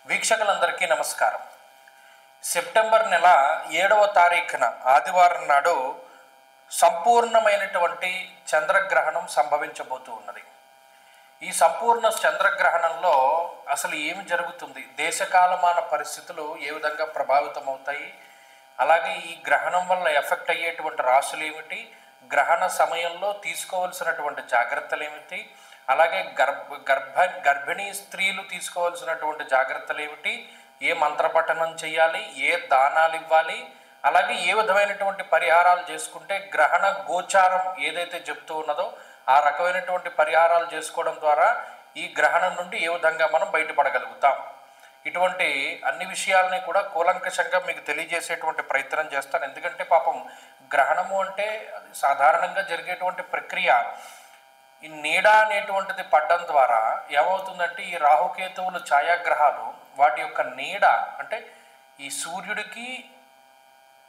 వీక్షకులందరికీ నమస్కారం. సెప్టెంబర్ నెల 7వ తారీఖున ఆదివారం నాడు సంపూర్ణమైనటువంటి చంద్రగ్రహణం సంభవించబోతూ ఉన్నది. ఈ సంపూర్ణ చంద్రగ్రహణంలో అసలు ఏమి జరుగుతుంది, దేశకాలమాన పరిస్థితులు ఏ విధంగా ప్రభావితం అవుతాయి, అలాగే ఈ గ్రహణం వల్ల ఎఫెక్ట్ అయ్యేటువంటి రాశులు ఏమిటి, గ్రహణ సమయంలో తీసుకోవాల్సినటువంటి జాగ్రత్తలు ఏమిటి, అలాగే గర్భిణీ స్త్రీలు తీసుకోవాల్సినటువంటి జాగ్రత్తలు ఏమిటి, ఏ మంత్రపఠనం చేయాలి, ఏ దానాలు ఇవ్వాలి, అలాగే ఏ విధమైనటువంటి పరిహారాలు చేసుకుంటే గ్రహణ గోచారం ఏదైతే చెప్తూ ఉన్నదో ఆ రకమైనటువంటి పరిహారాలు చేసుకోవడం ద్వారా ఈ గ్రహణం నుండి ఏ విధంగా మనం బయటపడగలుగుతాం, ఇటువంటి అన్ని విషయాలని కూడా కూలంకషంగా మీకు తెలియజేసేటువంటి ప్రయత్నం చేస్తాను. ఎందుకంటే పాపం గ్రహణము అంటే సాధారణంగా జరిగేటువంటి ప్రక్రియ. ఈ నీడ అనేటువంటిది పడ్డం ద్వారా ఏమవుతుందంటే ఈ రాహుకేతువులు ఛాయాగ్రహాలు వాటి యొక్క నీడ అంటే ఈ సూర్యుడికి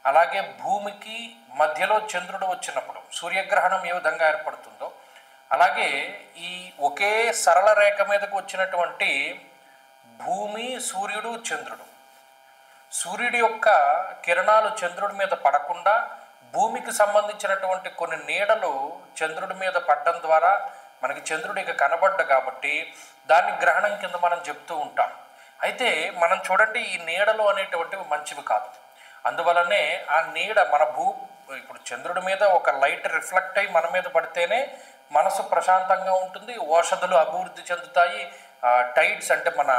అలాగే భూమికి మధ్యలో చంద్రుడు వచ్చినప్పుడు సూర్యగ్రహణం ఏ విధంగా ఏర్పడుతుందో అలాగే ఈ ఒకే సరళ రేఖ మీదకు వచ్చినటువంటి భూమి, సూర్యుడు, చంద్రుడు, సూర్యుడి యొక్క కిరణాలు చంద్రుడి మీద పడకుండా భూమికి సంబంధించినటువంటి కొన్ని నీడలు చంద్రుడి మీద పడడం ద్వారా మనకి చంద్రుడు ఇక కనబడ్డ కాబట్టి దాన్ని గ్రహణం కింద మనం చెప్తూ ఉంటాం. అయితే మనం చూడండి, ఈ నీడలు అనేటువంటివి మంచివి కాదు. అందువలనే ఆ నీడ మన ఇప్పుడు చంద్రుడి మీద ఒక లైట్ రిఫ్లెక్ట్ అయ్యి మన మీద పడితేనే మనసు ప్రశాంతంగా ఉంటుంది, ఓషధులు అభివృద్ధి చెందుతాయి, టైడ్స్ అంటే మన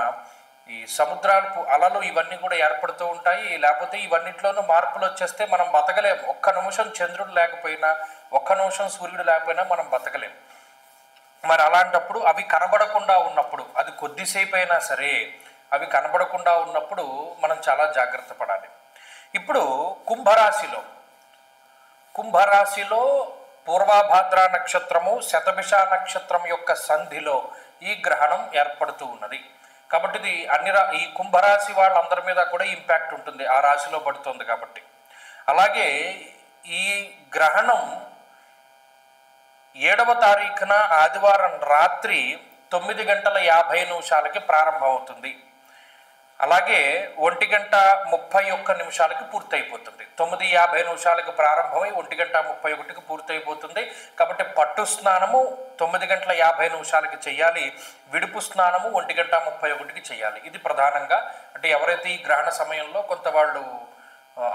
ఈ సముద్రాలకు అలలు ఇవన్నీ కూడా ఏర్పడుతూ ఉంటాయి. లేకపోతే ఇవన్నిట్లోనూ మార్పులు వచ్చేస్తే మనం బతకలేము. ఒక్క నిమిషం చంద్రుడు లేకపోయినా, ఒక్క నిమిషం సూర్యుడు లేకపోయినా మనం బతకలేము. మరి అలాంటప్పుడు అవి కనబడకుండా ఉన్నప్పుడు, అది కొద్దిసేపు అయినా సరే అవి కనబడకుండా ఉన్నప్పుడు మనం చాలా జాగ్రత్త పడాలి. ఇప్పుడు కుంభరాశిలో పూర్వభాద్ర నక్షత్రము, శతభిష నక్షత్రం యొక్క సంధిలో ఈ గ్రహణం ఏర్పడుతూ ఉన్నది. కాబట్టి ఇది ఈ కుంభరాశి వాళ్ళందరి మీద కూడా ఇంపాక్ట్ ఉంటుంది, ఆ రాశిలో పడుతుంది కాబట్టి. అలాగే ఈ గ్రహణం 7వ తారీఖున ఆదివారం రాత్రి 9:50 ప్రారంభమవుతుంది. అలాగే 1:31 పూర్తయిపోతుంది. 9:50 ప్రారంభమై 1:31 పూర్తయిపోతుంది. కాబట్టి పట్టు స్నానము 9:50 చేయాలి, విడుపు స్నానము 1:31 చేయాలి. ఇది ప్రధానంగా అంటే ఎవరైతే ఈ గ్రహణ సమయంలో కొంత వాళ్ళు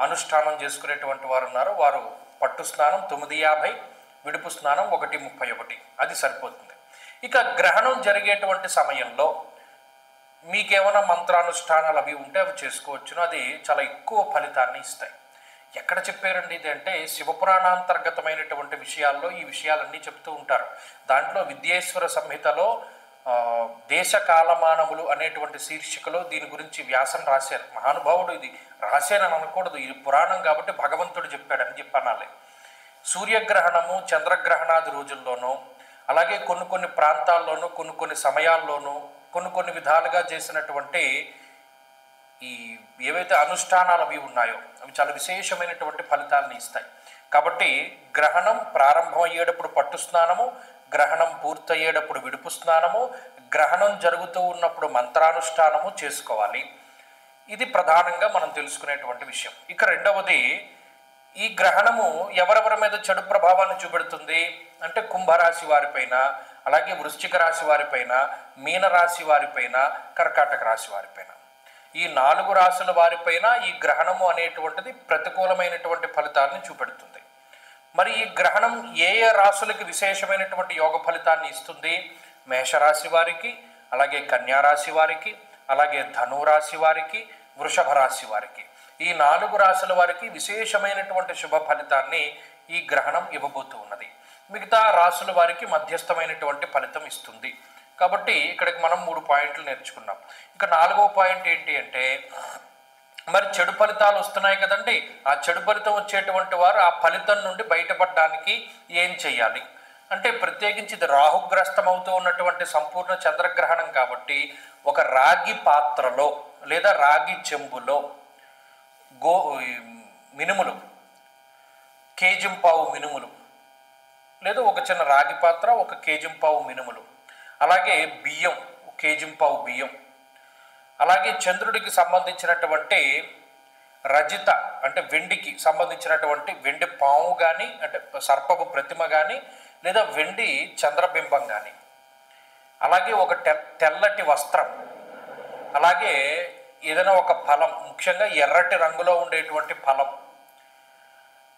అనుష్ఠానం చేసుకునేటువంటి వారు ఉన్నారో వారు పట్టు స్నానం 9:50, విడుపు స్నానం 1:31 అది సరిపోతుంది. ఇక గ్రహణం జరిగేటువంటి సమయంలో మీకేమైనా మంత్రానుష్ఠానాలు అవి ఉంటే అవి చేసుకోవచ్చును. అది చాలా ఎక్కువ ఫలితాన్ని ఇస్తాయి. ఎక్కడ చెప్పారండి ఇది అంటే శివపురాణాంతర్గతమైనటువంటి విషయాల్లో ఈ విషయాలన్నీ చెప్తూ ఉంటారు. దాంట్లో విద్యేశ్వర సంహితలో దేశకాలమానములు అనేటువంటి శీర్షికలో దీని గురించి వ్యాసం రాశారు. మహానుభావుడు ఇది రాశానని అనకూడదు, ఇది పురాణం కాబట్టి భగవంతుడు చెప్పాడని చెప్పనాలి. సూర్యగ్రహణము, చంద్రగ్రహణాది రోజుల్లోనూ అలాగే కొన్ని ప్రాంతాల్లోనూ కొన్ని సమయాల్లోనూ కొన్ని విధాలుగా చేసినటువంటి ఈ ఏవైతే అనుష్ఠానాలు అవి ఉన్నాయో అవి చాలా విశేషమైనటువంటి ఫలితాలను ఇస్తాయి. కాబట్టి గ్రహణం ప్రారంభమయ్యేటప్పుడు పట్టు స్నానము, గ్రహణం పూర్తయ్యేటప్పుడు విడుపు స్నానము, గ్రహణం జరుగుతూ ఉన్నప్పుడు మంత్రానుష్ఠానము చేసుకోవాలి. ఇది ప్రధానంగా మనం తెలుసుకునేటువంటి విషయం. ఇక రెండవది, ఈ గ్రహణము ఎవరెవరి మీద చెడు ప్రభావాన్ని చూపెడుతుంది అంటే కుంభరాశి వారిపైన, అలాగే వృశ్చిక రాశి వారిపైన, మీనరాశి వారిపైన, కర్కాటక రాశి వారిపైన, ఈ 4 రాశుల వారిపైన ఈ గ్రహణము అనేటువంటిది ప్రతికూలమైనటువంటి ఫలితాలను చూపెడుతుంది. మరి ఈ గ్రహణం ఏ రాశులకి విశేషమైనటువంటి యోగ ఫలితాన్ని ఇస్తుంది? మేషరాశి వారికి, అలాగే కన్యారాశి వారికి, అలాగే ధనురాశి వారికి, వృషభ రాశి వారికి, ఈ 4 రాశుల వారికి విశేషమైనటువంటి శుభ ఫలితాన్ని ఈ గ్రహణం ఇవ్వబోతూ ఉన్నది. మిగతా రాశుల వారికి మధ్యస్థమైనటువంటి ఫలితం ఇస్తుంది. కాబట్టి ఇక్కడికి మనం 3 పాయింట్లు నేర్చుకున్నాం. ఇక 4వ పాయింట్ ఏంటి అంటే, మరి చెడు ఫలితాలు వస్తున్నాయి కదండి, ఆ చెడు ఫలితం వచ్చేటువంటి వారు ఆ ఫలితం నుండి బయటపడడానికి ఏం చేయాలి అంటే, ప్రత్యేకించి ఇది రాహుగ్రస్తం అవుతూ ఉన్నటువంటి సంపూర్ణ చంద్రగ్రహణం కాబట్టి ఒక రాగి పాత్రలో లేదా రాగి చెంబులో మినుములు, కేజింపావు మినుములు, లేదా ఒక చిన్న రాగి పాత్ర 1 కేజింపావు మినుములు, అలాగే బియ్యం 1 కేజింపావు బియ్యం, అలాగే చంద్రుడికి సంబంధించినటువంటి రజిత అంటే వెండికి సంబంధించినటువంటి వెండి పాము కానీ అంటే సర్పపు ప్రతిమ కానీ లేదా వెండి చంద్రబింబం కానీ, అలాగే ఒక తెల్లటి వస్త్రం, అలాగే ఏదైనా ఒక ఫలం, ముఖ్యంగా ఎర్రటి రంగులో ఉండేటువంటి ఫలం,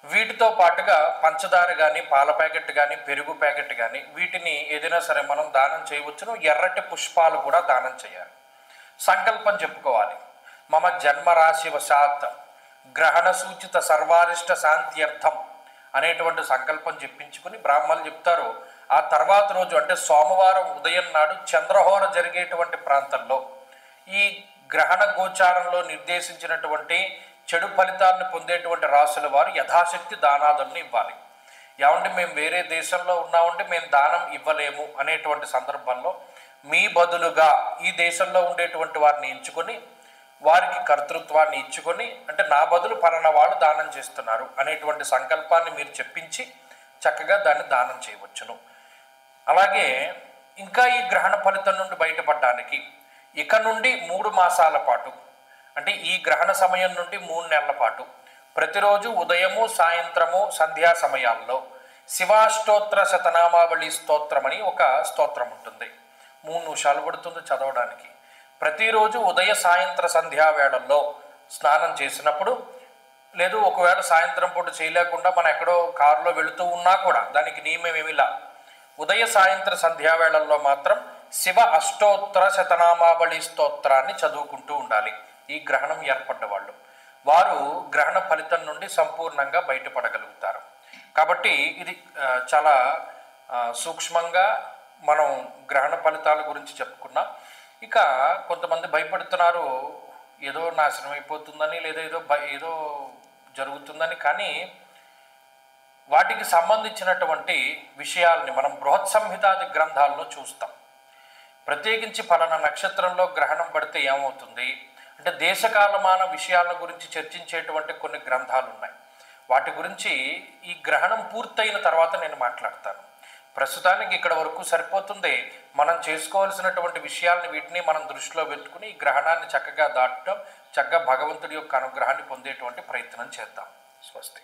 వీటితో పాటుగా పంచదార కానీ పాల ప్యాకెట్ కానీ పెరుగు ప్యాకెట్ కానీ వీటిని ఏదైనా సరే మనం దానం చేయవచ్చును. ఎర్రటి పుష్పాలు కూడా దానం చేయాలి. సంకల్పం చెప్పుకోవాలి. మమ జన్మరాశి వశాత్ గ్రహణ సూచిత సర్వారిష్ట శాంత్యర్థం అనేటువంటి సంకల్పం చెప్పించుకుని బ్రాహ్మణులు చెప్తారు. ఆ తర్వాత రోజు అంటే సోమవారం ఉదయం నాడు చంద్రహోర జరిగేటువంటి ప్రాంతంలో ఈ గ్రహణ గోచారంలో నిర్దేశించినటువంటి చెడు ఫలితాలను పొందేటువంటి రాసుల వారు యథాశక్తి దానాదులను ఇవ్వాలి. ఏమంటే మేము వేరే దేశంలో ఉన్నామంటే మేము దానం ఇవ్వలేము అనేటువంటి సందర్భంలో మీ బదులుగా ఈ దేశంలో ఉండేటువంటి వారిని ఎంచుకొని వారికి కర్తృత్వాన్ని ఇచ్చుకొని, అంటే నా బదులు పలానా వాళ్ళు దానం చేస్తున్నారు అనేటువంటి సంకల్పాన్ని మీరు చెప్పించి చక్కగా దాన్ని దానం చేయవచ్చును. అలాగే ఇంకా ఈ గ్రహణ ఫలితం నుండి బయటపడడానికి ఇక నుండి 3 మాసాల పాటు, అంటే ఈ గ్రహణ సమయం నుండి 3 నెలల పాటు ప్రతిరోజు ఉదయము సాయంత్రము సంధ్యా సమయాల్లో శివాష్టోత్తర శతనామావళి స్తోత్రం అని ఒక స్తోత్రం ఉంటుంది. 3 నిమిషాలు పడుతుంది చదవడానికి. ప్రతిరోజు ఉదయ సాయంత్ర సంధ్యా వేళల్లో స్నానం చేసినప్పుడు, లేదు ఒకవేళ సాయంత్రం పూట చేయలేకుండా మనం ఎక్కడో కారులో వెళుతూ ఉన్నా కూడా దానికి నియమం ఏమిలా, ఉదయ సాయంత్ర సంధ్యావేళల్లో మాత్రం శివ అష్టోత్తర శతనామావళి స్తోత్రాన్ని చదువుకుంటూ ఉండాలి. ఈ గ్రహణం ఏర్పడ్డ వాళ్ళు వారు గ్రహణ ఫలితం నుండి సంపూర్ణంగా బయటపడగలుగుతారు. కాబట్టి ఇది చాలా సూక్ష్మంగా మనం గ్రహణ ఫలితాల గురించి చెప్పుకున్నాం. ఇక కొంతమంది భయపడుతున్నారు, ఏదో నాశనం అయిపోతుందని లేదా ఏదో జరుగుతుందని. కానీ వాటికి సంబంధించినటువంటి విషయాల్ని మనం బృహత్ సంహితాది గ్రంథాల్లో చూస్తాం. ప్రత్యేకించి ఫలానా నక్షత్రంలో గ్రహణం పడితే ఏమవుతుంది అంటే దేశకాలమాన విషయాల గురించి చర్చించేటువంటి కొన్ని గ్రంథాలు ఉన్నాయి. వాటి గురించి ఈ గ్రహణం పూర్తయిన తర్వాత నేను మాట్లాడతాను. ప్రస్తుతానికి ఇక్కడ వరకు సరిపోతుంది. మనం చేసుకోవాల్సినటువంటి విషయాలను వీటిని మనం దృష్టిలో పెట్టుకుని ఈ గ్రహణాన్ని చక్కగా దాటడం, చక్కగా భగవంతుడి యొక్క అనుగ్రహాన్ని పొందేటువంటి ప్రయత్నం చేద్దాం. స్వస్తి.